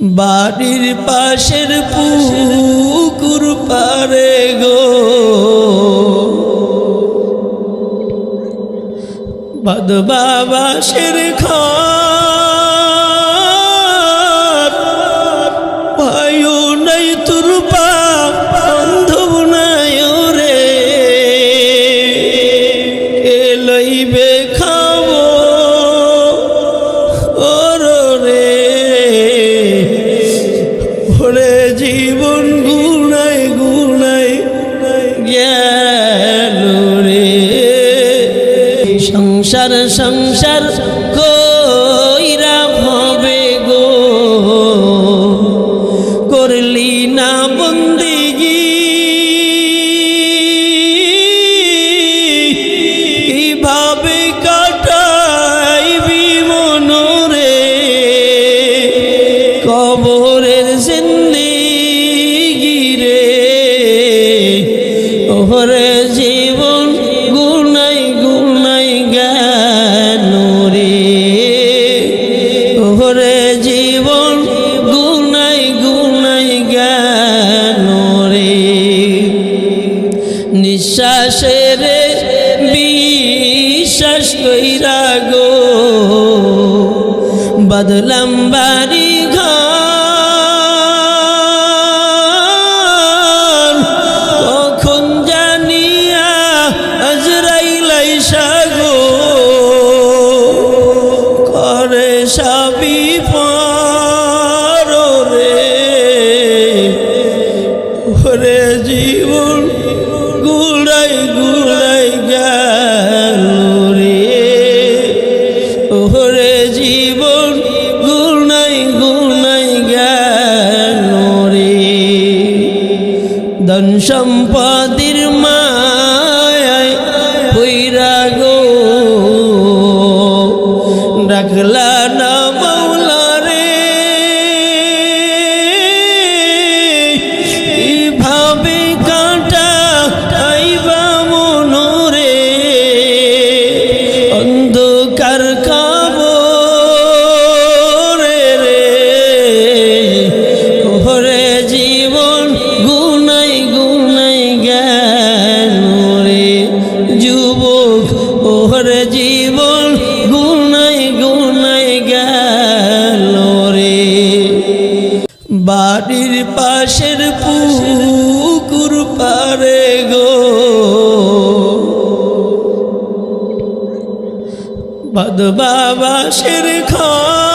বাড়ির পাশের পুকুর পারে গো বাঁধবা বাঁশের ঘর ভাইও নাই তোর বান্ধব নাই রে কে লইবে খাবো রে ওরে জীবন গুনাই গুনাই গেল রে সংসার সংসার কইরা হবে গো করলি না বন্দিগি কিভাবে কাটাইবি মনরে কবরের জিন্দেগি রে ওরে জীবন গুনাই গুনাই গেল রে ওরে জীবন গুনাই গুনাই গেল রে নিঃশ্বাসের বিশ্বাস কইরা গো বদলাম বাড়ি ঘর কখন জানিয়া আজরাইল আইসা গো করে সবই পার রে ওরে জীবন গুড়াই গুড়াই গেল রে ওরে জীবন গুনাই গুনাই গেল রে ধন সম্পদের মায়ায় পইরা গো রাখলা না মাওলা রে কিভাবে কাটা আইবা মনরে অন্ধকার কবরে রে ওরে জীবন গুনাই গুনাই গেল রে যুবক ওরে জীবন গুনাই গুনাই গেল রে বাড়ির পাশের পুকুর পারে গো বাঁধবা বাঁশের ঘর